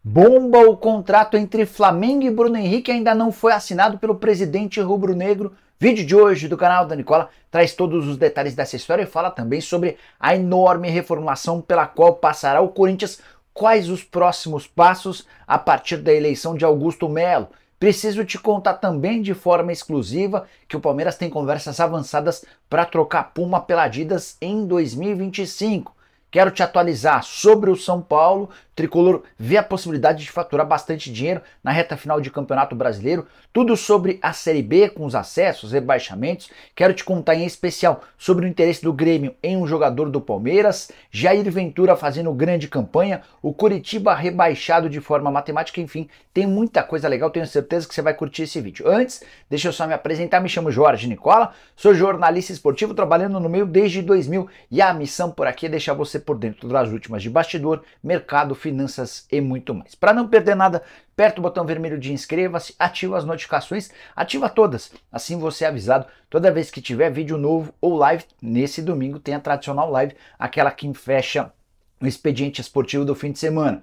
Bomba o contrato entre Flamengo e Bruno Henrique ainda não foi assinado pelo presidente rubro-negro. Vídeo de hoje do canal da Nicola traz todos os detalhes dessa história e fala também sobre a enorme reformulação pela qual passará o Corinthians, quais os próximos passos a partir da eleição de Augusto Melo. Preciso te contar também de forma exclusiva que o Palmeiras tem conversas avançadas para trocar Puma pela Adidas em 2025. Quero te atualizar sobre o São Paulo. O Tricolor vê a possibilidade de faturar bastante dinheiro na reta final de Campeonato Brasileiro. Tudo sobre a Série B com os acessos, rebaixamentos. Quero te contar em especial sobre o interesse do Grêmio em um jogador do Palmeiras. Jair Ventura fazendo grande campanha. O Coritiba rebaixado de forma matemática. Enfim, tem muita coisa legal. Tenho certeza que você vai curtir esse vídeo. Antes, deixa eu só me apresentar. Me chamo Jorge Nicola. Sou jornalista esportivo trabalhando no meio desde 2000. E a missão por aqui é deixar você por dentro das últimas de bastidor, mercado, finanças e muito mais. Para não perder nada, aperta o botão vermelho de inscreva-se, ativa as notificações, ativa todas, assim você é avisado toda vez que tiver vídeo novo ou live. Nesse domingo tem a tradicional live, aquela que fecha o expediente esportivo do fim de semana.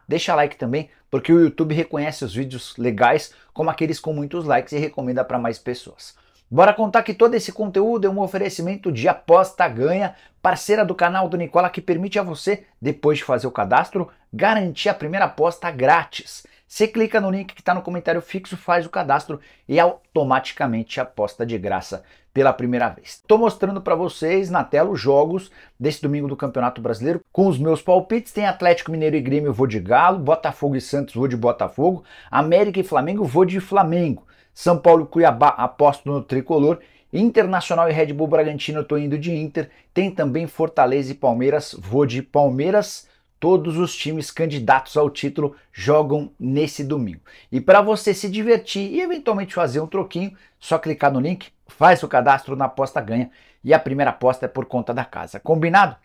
Deixa like também, porque o YouTube reconhece os vídeos legais como aqueles com muitos likes e recomenda para mais pessoas. Bora contar que todo esse conteúdo é um oferecimento de Aposta Ganha, parceira do canal do Nicola, que permite a você, depois de fazer o cadastro, garantir a primeira aposta grátis. Você clica no link que está no comentário fixo, faz o cadastro e automaticamente aposta de graça pela primeira vez. Estou mostrando para vocês na tela os jogos desse domingo do Campeonato Brasileiro com os meus palpites. Tem Atlético Mineiro e Grêmio, eu vou de Galo, Botafogo e Santos, vou de Botafogo, América e Flamengo, vou de Flamengo. São Paulo e Cuiabá, aposto no Tricolor. Internacional e Red Bull Bragantino, eu tô indo de Inter. Tem também Fortaleza e Palmeiras, vou de Palmeiras. Todos os times candidatos ao título jogam nesse domingo. E para você se divertir e eventualmente fazer um troquinho, só clicar no link, faz o cadastro na Aposta Ganha e a primeira aposta é por conta da casa. Combinado?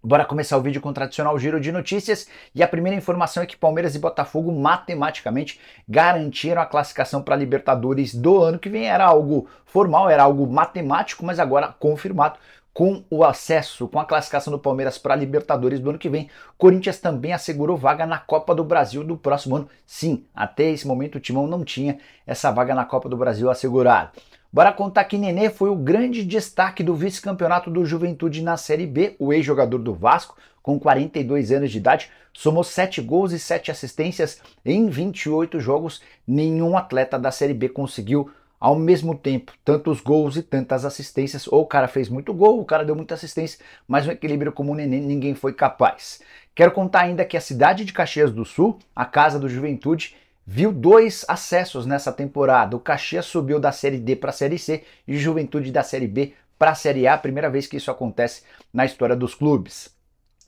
Bora começar o vídeo com o tradicional giro de notícias e a primeira informação é que Palmeiras e Botafogo matematicamente garantiram a classificação para a Libertadores do ano que vem. Era algo formal, era algo matemático, mas agora confirmado com o acesso, com a classificação do Palmeiras para a Libertadores do ano que vem. Corinthians também assegurou vaga na Copa do Brasil do próximo ano. Sim, até esse momento o Timão não tinha essa vaga na Copa do Brasil assegurada. Bora contar que Nenê foi o grande destaque do vice-campeonato do Juventude na Série B. O ex-jogador do Vasco, com 42 anos de idade, somou 7 gols e 7 assistências em 28 jogos. Nenhum atleta da Série B conseguiu ao mesmo tempo tantos gols e tantas assistências. Ou o cara fez muito gol, o cara deu muita assistência, mas um equilíbrio como o Nenê ninguém foi capaz. Quero contar ainda que a cidade de Caxias do Sul, a casa do Juventude, viu 2 acessos nessa temporada. O Caxias subiu da Série D para a Série C e o Juventude da Série B para a Série A. Primeira vez que isso acontece na história dos clubes.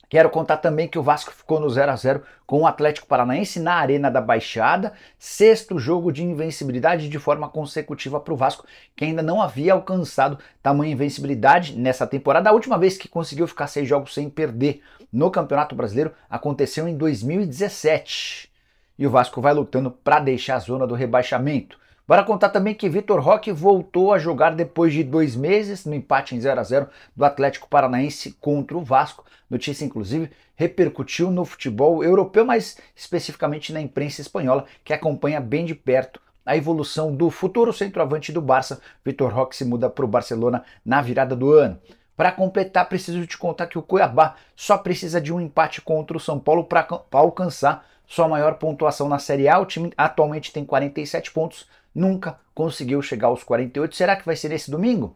Quero contar também que o Vasco ficou no 0-0 com o Atlético Paranaense na Arena da Baixada. 6º jogo de invencibilidade de forma consecutiva para o Vasco, que ainda não havia alcançado tamanha invencibilidade nessa temporada. A última vez que conseguiu ficar 6 jogos sem perder no Campeonato Brasileiro aconteceu em 2017. E o Vasco vai lutando para deixar a zona do rebaixamento. Bora contar também que Vitor Roque voltou a jogar depois de 2 meses no empate em 0-0 do Atlético Paranaense contra o Vasco. Notícia, inclusive, repercutiu no futebol europeu, mas especificamente na imprensa espanhola, que acompanha bem de perto a evolução do futuro centroavante do Barça. Vitor Roque se muda para o Barcelona na virada do ano. Para completar, preciso te contar que o Cuiabá só precisa de um empate contra o São Paulo para alcançar sua maior pontuação na Série A. O time atualmente tem 47 pontos, nunca conseguiu chegar aos 48. Será que vai ser nesse domingo?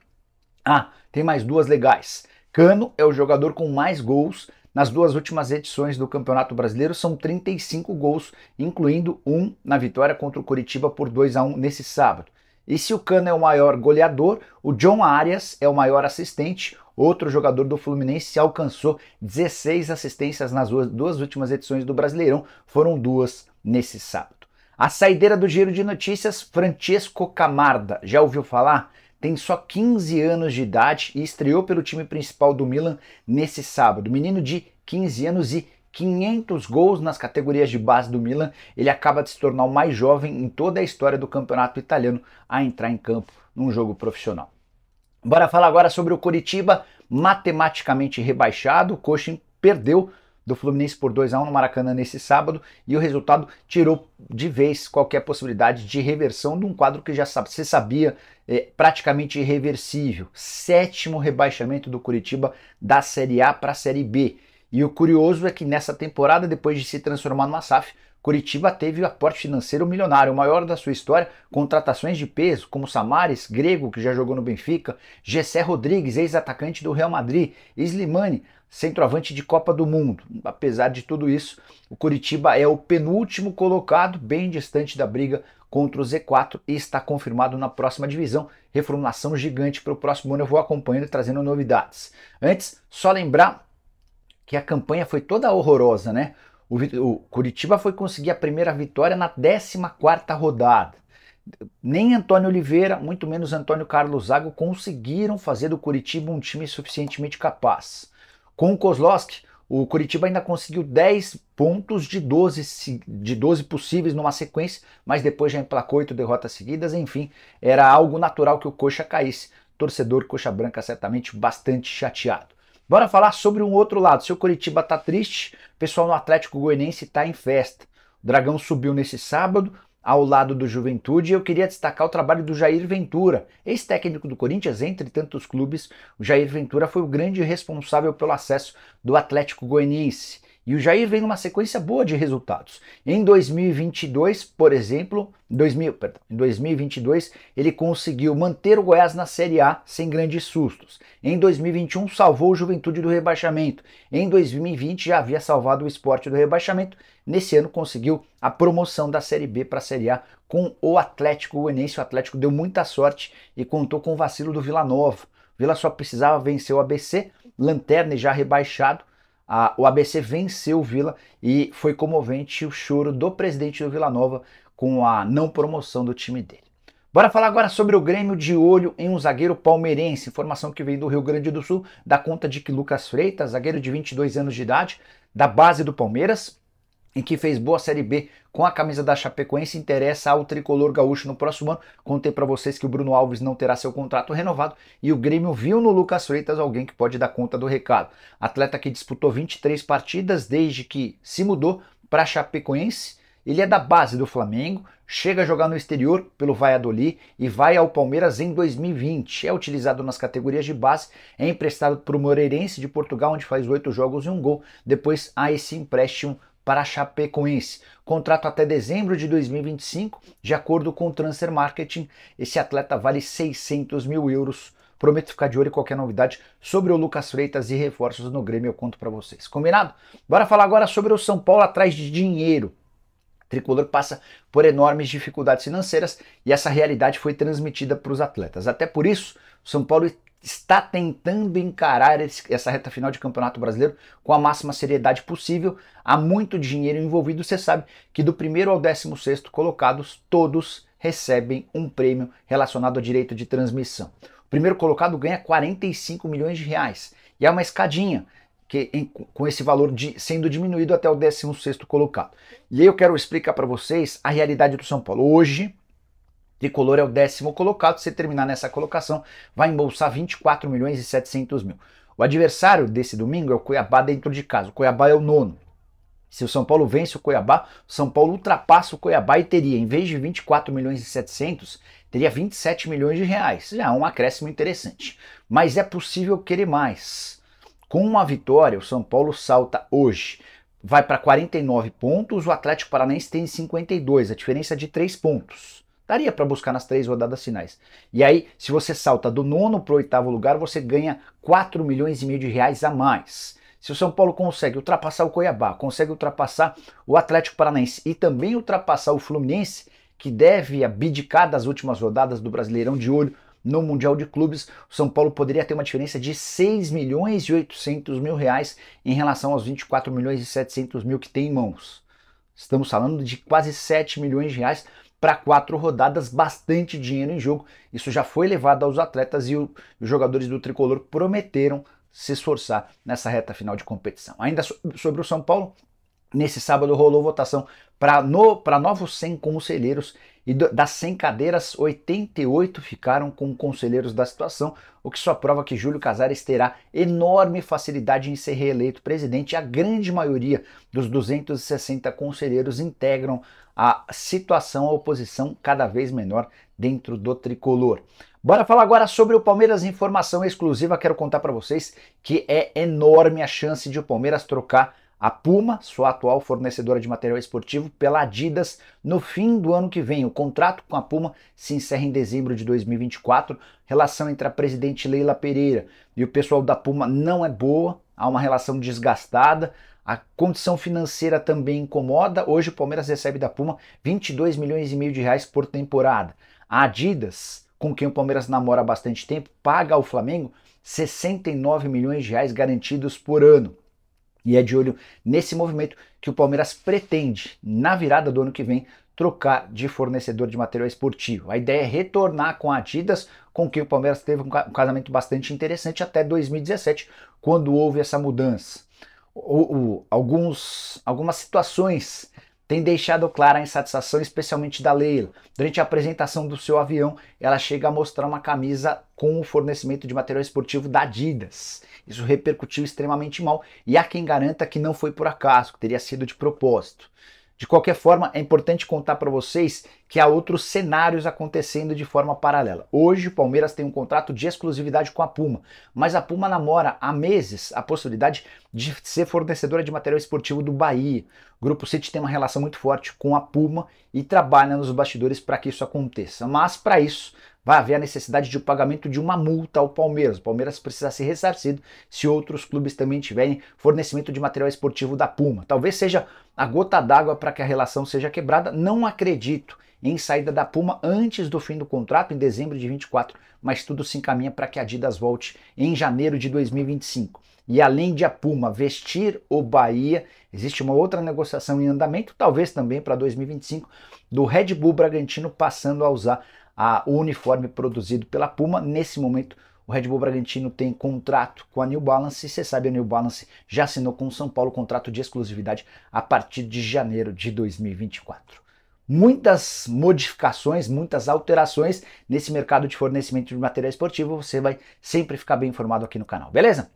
Tem mais 2 legais. Cano é o jogador com mais gols nas 2 últimas edições do Campeonato Brasileiro. São 35 gols, incluindo 1 na vitória contra o Coritiba por 2-1 nesse sábado. E se o Cano é o maior goleador, o John Arias é o maior assistente. Outro jogador do Fluminense alcançou 16 assistências nas 2 últimas edições do Brasileirão, foram 2 nesse sábado. A saideira do giro de notícias, Francesco Camarda, já ouviu falar? Tem só 15 anos de idade e estreou pelo time principal do Milan nesse sábado. Menino de 15 anos e 500 gols nas categorias de base do Milan, ele acaba de se tornar o mais jovem em toda a história do campeonato italiano a entrar em campo num jogo profissional. Bora falar agora sobre o Coritiba, matematicamente rebaixado. O Coxa perdeu do Fluminense por 2-1 no Maracanã nesse sábado, e o resultado tirou de vez qualquer possibilidade de reversão de um quadro que já se sabia praticamente irreversível. 7º rebaixamento do Coritiba da Série A para a Série B. E o curioso é que nessa temporada, depois de se transformar numa SAF, Coritiba teve o aporte financeiro milionário, o maior da sua história, contratações de peso, como Samaris, grego, que já jogou no Benfica, Gessé Rodrigues, ex-atacante do Real Madrid, Slimani, centroavante de Copa do Mundo. Apesar de tudo isso, o Coritiba é o penúltimo colocado, bem distante da briga contra o Z4, e está confirmado na próxima divisão. Reformulação gigante para o próximo ano, eu vou acompanhando e trazendo novidades. Antes, só lembrar que a campanha foi toda horrorosa, né? O Coritiba foi conseguir a primeira vitória na 14ª rodada. Nem Antônio Oliveira, muito menos Antônio Carlos Zago conseguiram fazer do Coritiba um time suficientemente capaz. Com o Kozlowski, o Coritiba ainda conseguiu 10 pontos de 12 possíveis numa sequência, mas depois já emplacou 8 derrotas seguidas. Enfim, era algo natural que o Coxa caísse. Torcedor Coxa Branca certamente bastante chateado. Bora falar sobre um outro lado. Se o Coritiba tá triste, o pessoal no Atlético Goianiense tá em festa. O Dragão subiu nesse sábado, ao lado do Juventude, e eu queria destacar o trabalho do Jair Ventura, ex-técnico do Corinthians, entre tantos clubes. O Jair Ventura foi o grande responsável pelo acesso do Atlético Goianiense. E o Jair vem numa sequência boa de resultados. Em 2022, por exemplo, em 2022, ele conseguiu manter o Goiás na Série A sem grandes sustos. Em 2021, salvou o Juventude do rebaixamento. Em 2020, já havia salvado o Sport do rebaixamento. Nesse ano, conseguiu a promoção da Série B para a Série A com o Atlético Goianiense. O Atlético deu muita sorte e contou com o vacilo do Vila Nova. O Vila só precisava vencer o ABC, lanterna e já rebaixado. O ABC venceu o Vila e foi comovente o choro do presidente do Vila Nova com a não promoção do time dele. Bora falar agora sobre o Grêmio de olho em um zagueiro palmeirense. Informação que vem do Rio Grande do Sul, dá conta de que Lucas Freitas, zagueiro de 22 anos de idade, da base do Palmeiras, em que fez boa Série B com a camisa da Chapecoense, interessa ao tricolor gaúcho no próximo ano. Contei para vocês que o Bruno Alves não terá seu contrato renovado e o Grêmio viu no Lucas Freitas alguém que pode dar conta do recado. Atleta que disputou 23 partidas desde que se mudou para a Chapecoense. Ele é da base do Flamengo, chega a jogar no exterior pelo Valladolid e vai ao Palmeiras em 2020. É utilizado nas categorias de base, é emprestado para o Moreirense de Portugal, onde faz 8 jogos e 1 gol. Depois há esse empréstimo para a Chapecoense. Contrato até dezembro de 2025, de acordo com o Transfer Marketing. Esse atleta vale 600 mil euros. Prometo ficar de olho em qualquer novidade sobre o Lucas Freitas e reforços no Grêmio, eu conto para vocês. Combinado? Bora falar agora sobre o São Paulo atrás de dinheiro. O tricolor passa por enormes dificuldades financeiras e essa realidade foi transmitida para os atletas. Até por isso, o São Paulo está tentando encarar essa reta final de Campeonato Brasileiro com a máxima seriedade possível. Há muito dinheiro envolvido, você sabe que do 1º ao 16º colocados, todos recebem um prêmio relacionado ao direito de transmissão. O primeiro colocado ganha 45 milhões de reais e é uma escadinha com esse valor sendo diminuído até o 16º colocado. E aí eu quero explicar para vocês a realidade do São Paulo. Hoje, Tricolor é o 10º colocado. Se terminar nessa colocação, vai embolsar 24 milhões e 700 mil. O adversário desse domingo é o Cuiabá dentro de casa. O Cuiabá é o 9º. Se o São Paulo vence o Cuiabá, o São Paulo ultrapassa o Cuiabá e teria, em vez de 24 milhões e 700, teria 27 milhões de reais. Já é um acréscimo interessante. Mas é possível querer mais. Com uma vitória, o São Paulo salta hoje. Vai para 49 pontos, o Atlético Paranaense tem 52, a diferença é de 3 pontos. Daria para buscar nas 3 rodadas finais. E aí, se você salta do 9º para o 8º lugar, você ganha 4 milhões e meio de reais a mais. Se o São Paulo consegue ultrapassar o Cuiabá, consegue ultrapassar o Atlético Paranaense e também ultrapassar o Fluminense, que deve abdicar das últimas rodadas do Brasileirão de olho no Mundial de Clubes, o São Paulo poderia ter uma diferença de 6 milhões e 800 mil reais em relação aos 24 milhões e 700 mil que tem em mãos. Estamos falando de quase 7 milhões de reais para 4 rodadas, bastante dinheiro em jogo. Isso já foi levado aos atletas e os jogadores do Tricolor prometeram se esforçar nessa reta final de competição. Ainda sobre o São Paulo, nesse sábado rolou votação para novos 100 conselheiros e das 100 cadeiras, 88 ficaram com conselheiros da situação, o que só prova que Júlio Casares terá enorme facilidade em ser reeleito presidente. A grande maioria dos 260 conselheiros integram a situação, a oposição cada vez menor dentro do tricolor. Bora falar agora sobre o Palmeiras. Informação exclusiva, quero contar para vocês que é enorme a chance de o Palmeiras trocar a Puma, sua atual fornecedora de material esportivo, pela Adidas no fim do ano que vem. O contrato com a Puma se encerra em dezembro de 2024. Relação entre a presidente Leila Pereira e o pessoal da Puma não é boa, há uma relação desgastada. A condição financeira também incomoda. Hoje o Palmeiras recebe da Puma 22 milhões e meio de reais por temporada. A Adidas, com quem o Palmeiras namora há bastante tempo, paga ao Flamengo 69 milhões de reais garantidos por ano. E é de olho nesse movimento que o Palmeiras pretende, na virada do ano que vem, trocar de fornecedor de material esportivo. A ideia é retornar com a Adidas, com quem o Palmeiras teve um casamento bastante interessante até 2017, quando houve essa mudança. Algumas situações têm deixado clara a insatisfação, especialmente da Leila. Durante a apresentação do seu avião, ela chega a mostrar uma camisa com o fornecimento de material esportivo da Adidas. Isso repercutiu extremamente mal e há quem garanta que não foi por acaso, que teria sido de propósito. De qualquer forma, é importante contar para vocês que há outros cenários acontecendo de forma paralela. Hoje o Palmeiras tem um contrato de exclusividade com a Puma, mas a Puma namora há meses a possibilidade de ser fornecedora de material esportivo do Bahia. O Grupo City tem uma relação muito forte com a Puma e trabalha nos bastidores para que isso aconteça. Mas para isso vai haver a necessidade de o pagamento de uma multa ao Palmeiras. O Palmeiras precisa ser ressarcido se outros clubes também tiverem fornecimento de material esportivo da Puma. Talvez seja a gota d'água para que a relação seja quebrada. Não acredito em saída da Puma antes do fim do contrato, em dezembro de 24, mas tudo se encaminha para que a Adidas volte em janeiro de 2025. E além de a Puma vestir o Bahia, existe uma outra negociação em andamento, talvez também para 2025, do Red Bull Bragantino passando a usar o uniforme produzido pela Puma. Nesse momento, o Red Bull Bragantino tem contrato com a New Balance, e você sabe, a New Balance já assinou com o São Paulo contrato de exclusividade a partir de janeiro de 2024. Muitas modificações, muitas alterações nesse mercado de fornecimento de material esportivo, você vai sempre ficar bem informado aqui no canal, beleza?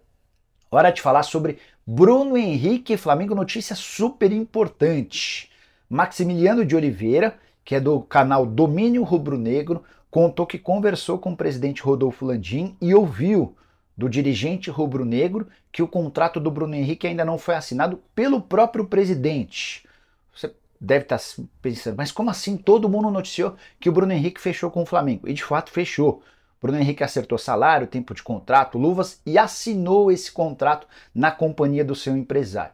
Hora de falar sobre Bruno Henrique e Flamengo, notícia super importante. Maximiliano de Oliveira, que é do canal Domínio Rubro-Negro, contou que conversou com o presidente Rodolfo Landim e ouviu do dirigente rubro-negro que o contrato do Bruno Henrique ainda não foi assinado pelo próprio presidente. Você deve estar pensando, mas como assim? Todo mundo noticiou que o Bruno Henrique fechou com o Flamengo. E de fato fechou. Bruno Henrique acertou salário, tempo de contrato, luvas e assinou esse contrato na companhia do seu empresário.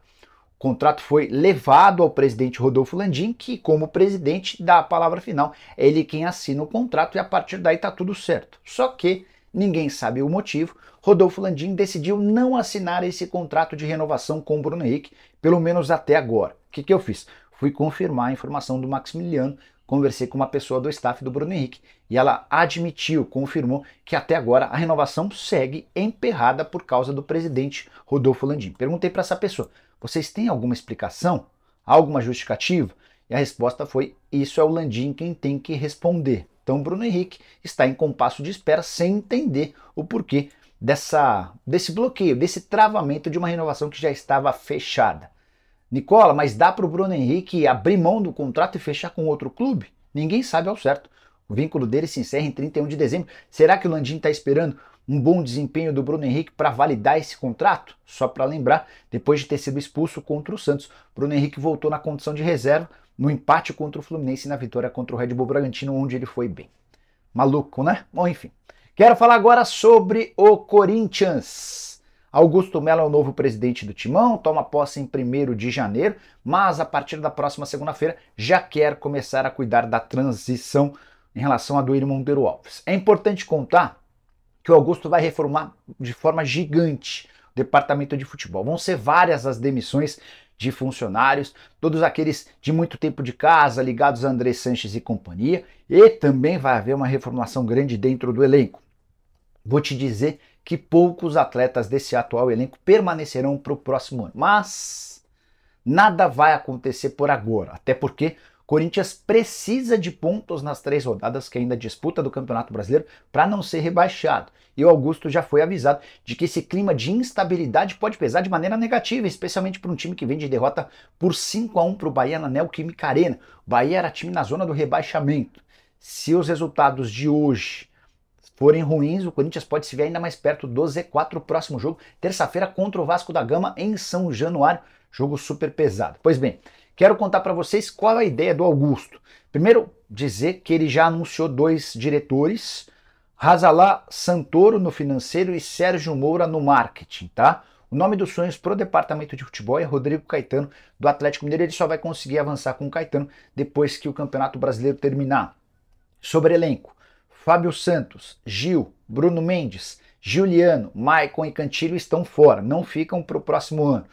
O contrato foi levado ao presidente Rodolfo Landim, que, como presidente, dá a palavra final. É ele quem assina o contrato e a partir daí tá tudo certo. Só que ninguém sabe o motivo. Rodolfo Landim decidiu não assinar esse contrato de renovação com o Bruno Henrique, pelo menos até agora. O que eu fiz? Fui confirmar a informação do Maximiliano, conversei com uma pessoa do staff do Bruno Henrique e ela admitiu, confirmou que até agora a renovação segue emperrada por causa do presidente Rodolfo Landim. Perguntei para essa pessoa: vocês têm alguma explicação? Alguma justificativa? E a resposta foi: isso é o Landim quem tem que responder. Então Bruno Henrique está em compasso de espera sem entender o porquê desse bloqueio, desse travamento de uma renovação que já estava fechada. Nicola, mas dá para o Bruno Henrique abrir mão do contrato e fechar com outro clube? Ninguém sabe ao certo. O vínculo dele se encerra em 31 de dezembro. Será que o Landim está esperando um bom desempenho do Bruno Henrique para validar esse contrato? Só para lembrar, depois de ter sido expulso contra o Santos, Bruno Henrique voltou na condição de reserva no empate contra o Fluminense e na vitória contra o Red Bull Bragantino, onde ele foi bem. Maluco, né? Bom, enfim. Quero falar agora sobre o Corinthians. Augusto Melo é o novo presidente do Timão, toma posse em 1º de janeiro, mas a partir da próxima segunda-feira já quer começar a cuidar da transição em relação a Duílio Monteiro Alves. É importante contar que o Augusto vai reformar de forma gigante o departamento de futebol. Vão ser várias as demissões de funcionários, todos aqueles de muito tempo de casa, ligados a André Sanches e companhia, e também vai haver uma reformulação grande dentro do elenco. Vou te dizer que poucos atletas desse atual elenco permanecerão para o próximo ano, mas nada vai acontecer por agora, até porque Corinthians precisa de pontos nas 3 rodadas que ainda disputa do Campeonato Brasileiro para não ser rebaixado. E o Augusto já foi avisado de que esse clima de instabilidade pode pesar de maneira negativa, especialmente para um time que vem de derrota por 5-1 para o Bahia na Neoquímica Arena. O Bahia era time na zona do rebaixamento. Se os resultados de hoje forem ruins, o Corinthians pode se ver ainda mais perto do Z4 no próximo jogo, terça-feira contra o Vasco da Gama em São Januário, jogo super pesado. Pois bem, quero contar para vocês qual é a ideia do Augusto. Primeiro, dizer que ele já anunciou 2 diretores, Razalá Santoro no financeiro e Sérgio Moura no marketing, tá? O nome dos sonhos pro departamento de futebol é Rodrigo Caetano, do Atlético Mineiro. Ele só vai conseguir avançar com o Caetano depois que o Campeonato Brasileiro terminar. Sobre elenco, Fábio Santos, Gil, Bruno Mendes, Juliano, Maicon e Cantillo estão fora, não ficam para o próximo ano.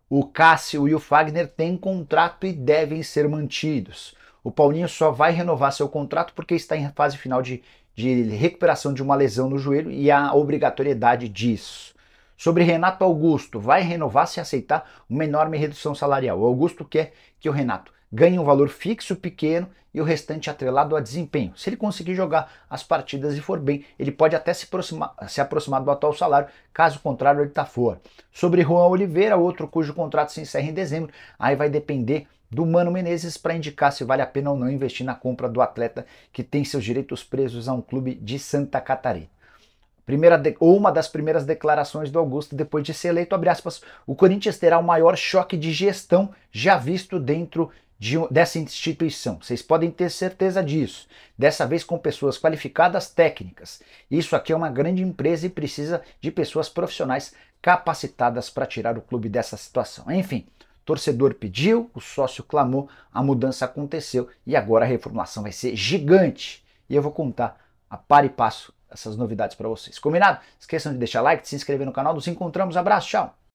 O Cássio e o Fagner têm contrato e devem ser mantidos. O Paulinho só vai renovar seu contrato porque está em fase final de recuperação de uma lesão no joelho e a obrigatoriedade disso. Sobre Renato Augusto, vai renovar se aceitar uma enorme redução salarial. O Augusto quer que o Renato ganhe um valor fixo pequeno e o restante atrelado a desempenho. Se ele conseguir jogar as partidas e for bem, ele pode até se aproximar do atual salário, caso contrário ele está fora. Sobre Juan Oliveira, outro cujo contrato se encerra em dezembro, aí vai depender do Mano Menezes para indicar se vale a pena ou não investir na compra do atleta que tem seus direitos presos a um clube de Santa Catarina. Uma das primeiras declarações do Augusto depois de ser eleito, abre aspas, o Corinthians terá o maior choque de gestão já visto dentro dessa instituição. Vocês podem ter certeza disso. Dessa vez com pessoas qualificadas técnicas. Isso aqui é uma grande empresa e precisa de pessoas profissionais capacitadas para tirar o clube dessa situação. Enfim, torcedor pediu, o sócio clamou, a mudança aconteceu e agora a reformulação vai ser gigante. E eu vou contar a par e passo essas novidades para vocês. Combinado? Esqueçam de deixar like, de se inscrever no canal. Nos encontramos. Abraço, tchau!